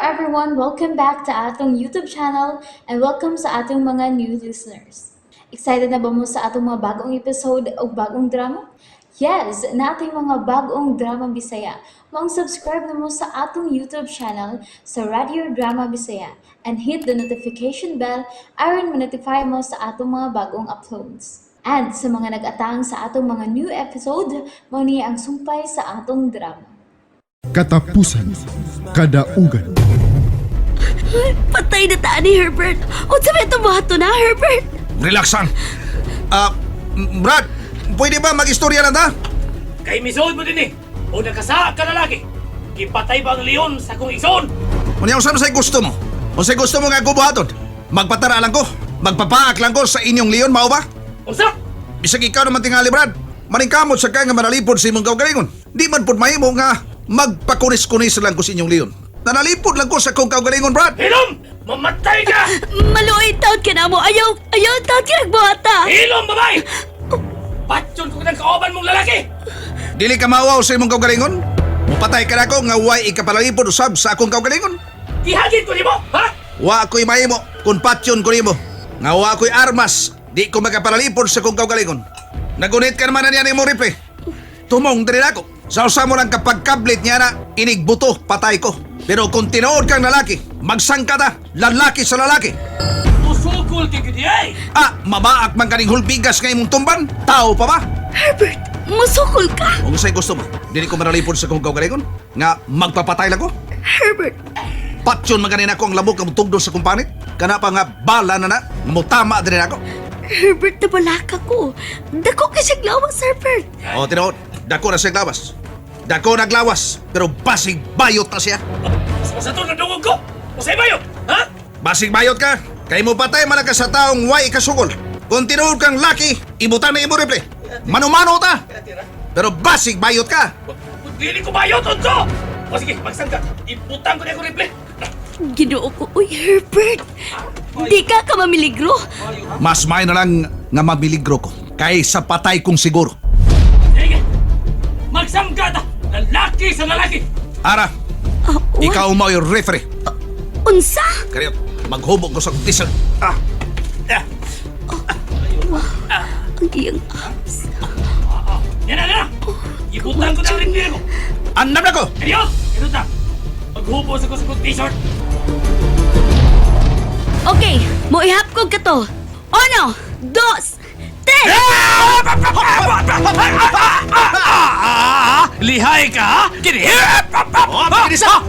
everyone! Welcome back to atong YouTube channel and welcome sa atong mga new listeners. Excited na ba mo sa atong mga bagong episode o bagong drama? Yes, na ating mga bagong drama Bisaya. Subscribe na mo sa atong YouTube channel sa Radio Drama Bisaya and hit the notification bell aron ma-notify mo sa atong mga bagong uploads. And sa mga nag-atang sa atong mga new episode, mo niya ang sumpay sa atong drama. Katapusan, kadaugan, Patay na taan ni Herbert. O sabi ito bato na, Herbert. Relaxan. Brad, pwede ba mag-istorya na ta? Kay misuod mo din eh. O nakasaa ka na lagi. Kipatay ba ang leon sa kong igsoon? Unya usab say gusto mo. O say gusto mo nga ko buhaton. Magpatara lang ko. Magpapaak lang ko sa inyong leon, mao ba? Unsa? Bisag ikaw naman tingali, Brad. Maningkamot sa kaya nga manalipod sa imong kaugalingon. Di man pud mahimo nga magpakunis-kunis lang ko sa inyong leon. Nanalipod lang ko sa kong kaugalingon, Brad. Hilom! Mamatay ka! Maluoy taon ka na mo. Ayaw taon ka nagbuhata. Hilom, babae! Patyon ko ng kaoban mong lalaki! Dili ka maawaw sa imong kaugalingon? Mupatay ka na ko nga way ikapalalipod usab sa akong kaugalingon. Gihagit ko ni mo, ha? Wa ko'y mahimo kung patyon ko nimo. Nga wa ko'y armas, di ko makapalalipod sa kong kaugalingon. Nagunit ka naman na niya ni mo rifle. Tumong diri ako. Sa usa mo lang kapag kablit niya na inigbuto, patay ko. Pero kung tinuod kang lalaki, magsangka ta, lalaki sa lalaki. Usukol kay gudi ay! Mabaak man kaning hulbigas nga imong tumban? Tao pa ba? Herbert, musukol ka. Kung sa'y gusto mo, dili ko manalipod sa kong kaugalingon, nga magpapatay lang ko. Herbert, Patyon maganin ako ang labok ang tugdo sa kumpanit. Kana pa nga bala na mutama din ako. Herbert, nabalaka ko. Dako ka siyang lawas, Herbert. O, tinuod, dako na siya glawas. Dako naglawas, pero basig bayot na siya. Sa to na dungog ko! Usay bayo, ha? Basig bayot ka, kay mo patay man ka sa taong way kasugol. Kung tinuod kang laki, ibutan na imo rifle. Mano-mano ta. Pero basig bayot ka. Dili ko bayot, Onso! O sige, magsangka. Iputang ko na ako rifle. Ginoo ko. Uy, Herbert. Di ka mamiligro. Mas may na lang nga mabiligro ko, kaysa patay kong siguro. Sige, magsangka ta! Lalaki sa lalaki! Ara, ikaw mo yung referee. Unsa? Kaya maghubog ko sa t-shirt. Ang iyang abs. Yan na! Iputang ko na rin ko! Andam na ko! Kaya, ito ta! Maghubos ako sa kong t-shirt! Okay, mo ihapkog ka to. Uno, dos, tres! Lihay ka, ha? Kini! Oh, bilis ha!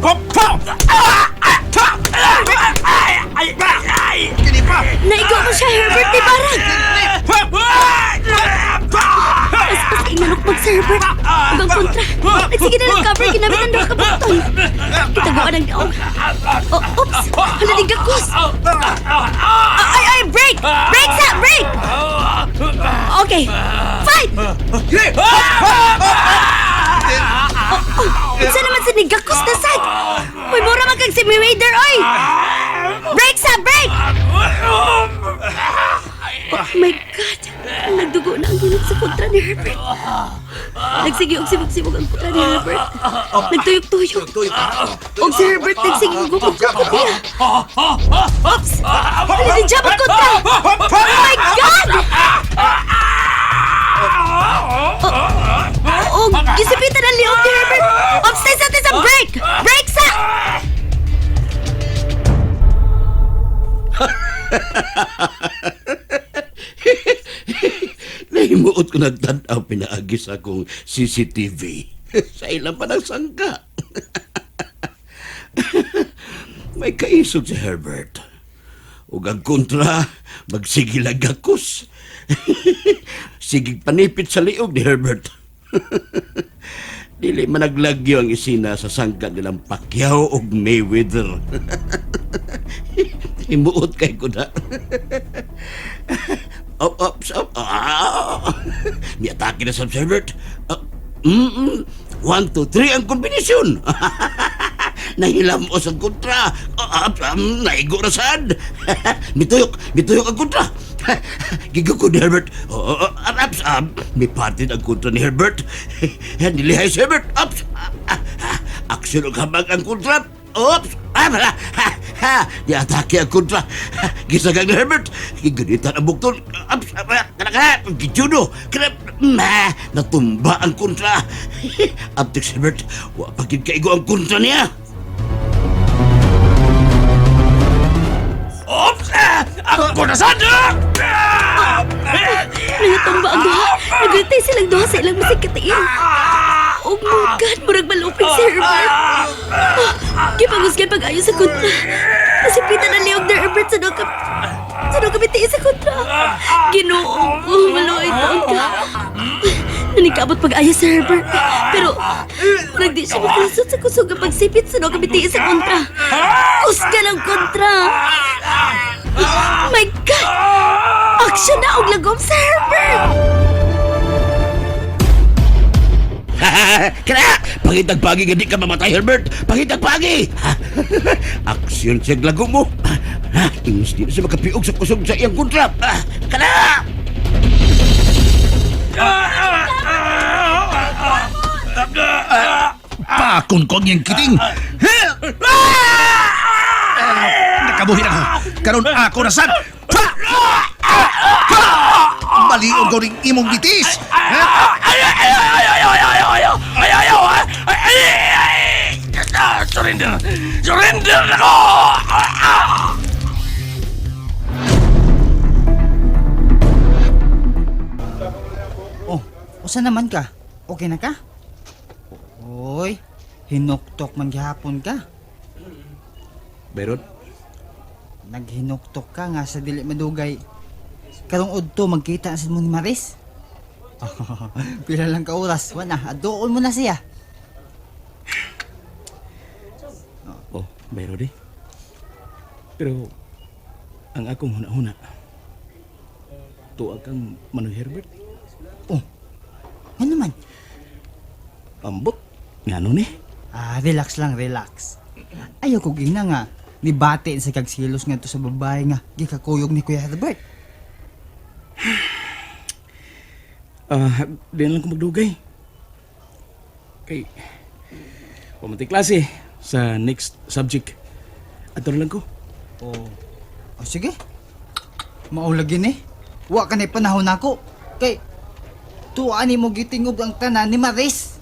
Kini pa! Naigo mo siya, Herbert, di barag! As inalukpag sa Herbert. Huwag kontra. Nagsige na ng cover, ginabitan daw ka button. Kitaguan ang daong. Oops! Hala di gakos! Ay! Break! Break sa! Break! Okay, fight! Isa naman sa nigakos na side! May mura man kang si Raider, oy! Break sa! Break! Oh my God! Nagdugo na ang gilid sa kontra ni Herbert. Nagsigi-og-sibog-sibog ang kontra ni Herbert. Nagtuyok-tuyok. Og si Herbert nagsigi-ugugog sa niya. Oops! Nalinjab ang kontra! Oh my God! Oh, gisipitan ang liog ni Herbert! Oops! Tayo sa break! Break sa! Nahimuot ko nagtanaw pinaagi sa akong CCTV. Sa ilang pa ng sangka. May kaisog si Herbert. Ug ang kontra, magsigil ang gakos. Sigig panipit sa liog ni Herbert. Dili man naglagyo ang isina sa sangka nilang Pacquiao ug Mayweather. Himuot kay ko na. Up. Niatake na sa Herbert. 1, 2, 3 ang kombinasyon. Nahilamos ang kontra. Naigo na saan. Mituyok ang kontra. Gigo ko ni Herbert. May partin ang kontra ni Herbert. Nilihay si Herbert. Action ang habag ang kontra. Oops! Bala! Di-atake ang kontra. Gisagang ni Herbert. Gigunitan ang buktol. Kana, gijudo. Kana, natumba ang kontra. Abtik si Herbert, wa pagid kaigo ang kontra niya. Ops! Ako na sad! Nangatumba ang duha. Nagulitay silang duha sa ilang musik katiin. Oh my God, murag malupig si Herbert. Gipangusgan pag-ayo sa kontra. Nasipitan na liog ni Herbert sa doon kami tiis sa kontra. Ginoo ko, maluoy taon ka. Nanikabot pag-ayo si Herbert. Pero, murag di siya makalasot sa kusog ang pagsipit sa doon kami tiis sa kontra. Kusgan ang kontra. Oh my God! Aksyon na og lagom sa Herbert! Kana! Pangitagpagi nga di ka mamatay, Herbert! Pangitagpagi! Aksyon siya lago mo! Ingos di na siya makapiog sa kusog sa iyang kontra! Kana! Pakon ko ang iyong kiting. Nakabuhin ako. Karon ako na sad. Balion ko ring imong gitis. Surrender! Surrender ako! Oh, usa naman ka? Okay na ka? Oy, hinuktok man gihapon ka. Berot, Naghinuktok ka nga sa dili madugay. Karong udto magkita sa mo ni Maris. Pila lang ka oras, wala, adoon mo na siya. Oh, bayro di. Pero, ang akong huna-huna, tuwa kang Manoy Herbert, Ano naman? ambot, nga ano ni? Relax lang, relax. Ayaw ko gina nga, nibate sa kagsilos nga to sa babae nga, gikakuyog ni Kuya Herbert. Di na lang ko magdugay. Kay, pumunti klase sa next subject. At lang ko. Oh, sige. Maulagin eh. Wa ka na panahon ako. Kay, tuwaan ni mo gitingob ang tanan ni Maris.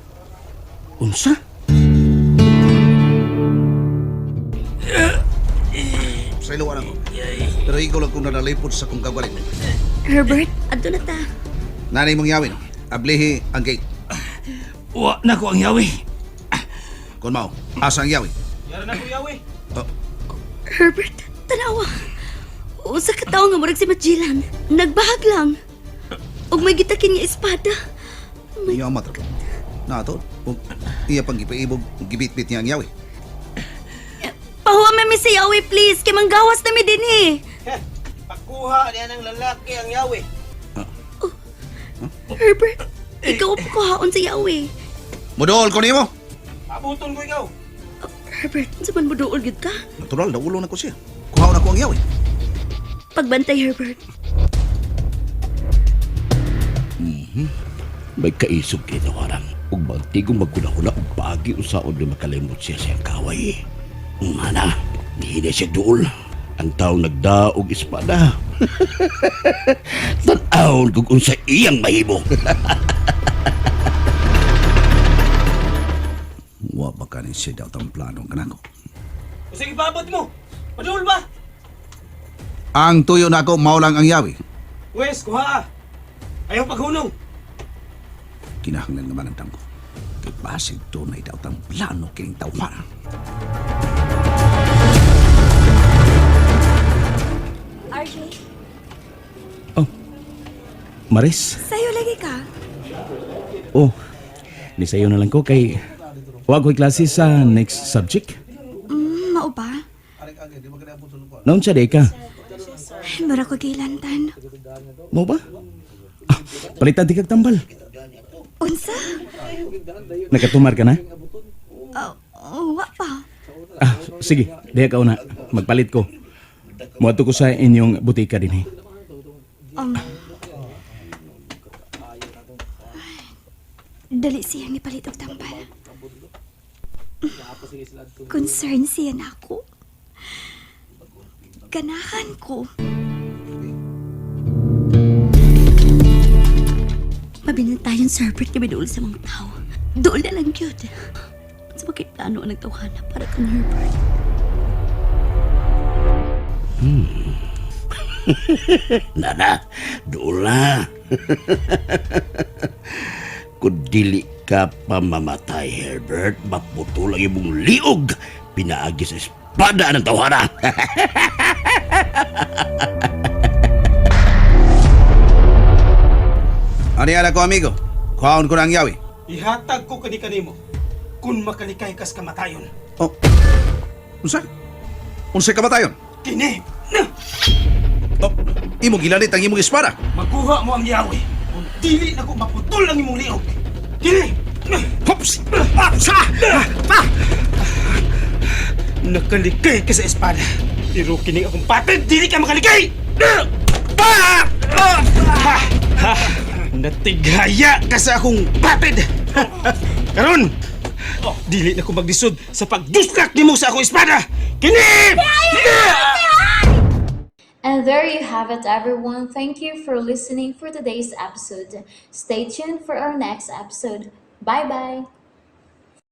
Unsa? sa iluwan ako. Pero ikaw lang kung nanalipod sa kong kagalit. Herbert, adto na ta. Nanay mong yawin, ablihi ang gate. Wa na ko ang yawi. Kung mao, asa ang yawin? Herbert, tanawa. Usa ka tawo nga murag si Magellan. Nagbahag lang. Ug may gitakin nga espada. Iya amat rin. Nato, iya pang gipaibog, gibit-bit niya ang yawi. Pahuwa mi sa yawi, please. Kay manggawas na mi din eh. Pagkuha niya ng lalaki ang yawi. Herbert, ikaw po kuhaon sa yawi. Mudool ko nimo. Abuton ko ikaw. Herbert, sa man mo doon gid ka? Natural, naulo na ko siya. Kuhaon ako ang yawi. Pagbantay, Herbert. May kaisog kinawaran. Ug magtigong magkula-hula ug pagi usaon na makalimot siya siyang kaway. Mana, hindi siya duol. Ang tao nagdaog espada. Tan-awon kung unsa iyang mahimo. Wa ba ka ni siya daw tang planong kanako? Sige, babot mo. Padul ba? Ang tuyo na ako, maulang ang yawi. Wes, kuha. Ayaw paghunong. Kinahanglan naman ang tangko. Kay basig tunay daw tang plano kining tawaran. RJ, Maris? sayo lagi ka? Oh, nisayo na lang ko kay wag ko'y klase sa next subject. Mao ba? Naon siya di ka? Mura ko gilantan. Mo ba? Palitan ti kag tambal. Unsa? Nakatumar ka na? Wa pa. Sige, diha ka una. Magpalit ko. Muadto ko sa inyong butika din eh. Dali siya ni palit og tambal. Concern siya na ako. ganahan ko. Mabinantayan Sir Herbert kami doon sa mga tao. Doon na lang yun. Sa magkiplano ang nagtawhana para kang Herbert. Nana, doon na. Kung dili ka pa mamatay, Herbert, maputol ang imong liog. Pinaagi sa espada ng tawhana. Ano yan ako, amigo? Kuhaon ko ng yawi. Ihatag ko kani-kanimo kung makalikay kas kamatayon. Oh, unsa? Unsa kamatayon? Kini! Oh, imong gilanit ang imong espada. Makuha mo ang yawi kung dili na ko maputol ang imong liog. Kini! Hops! Nakalikay ka sa espada. Pero kini akong patid, dili ka makalikay! Natigaya ka sa akong patid! Karon, dili na ko magdisod sa pagduslak nimo sa akong espada! Kini! And there you have it, everyone. Thank you for listening for today's episode. Stay tuned for our next episode. Bye bye.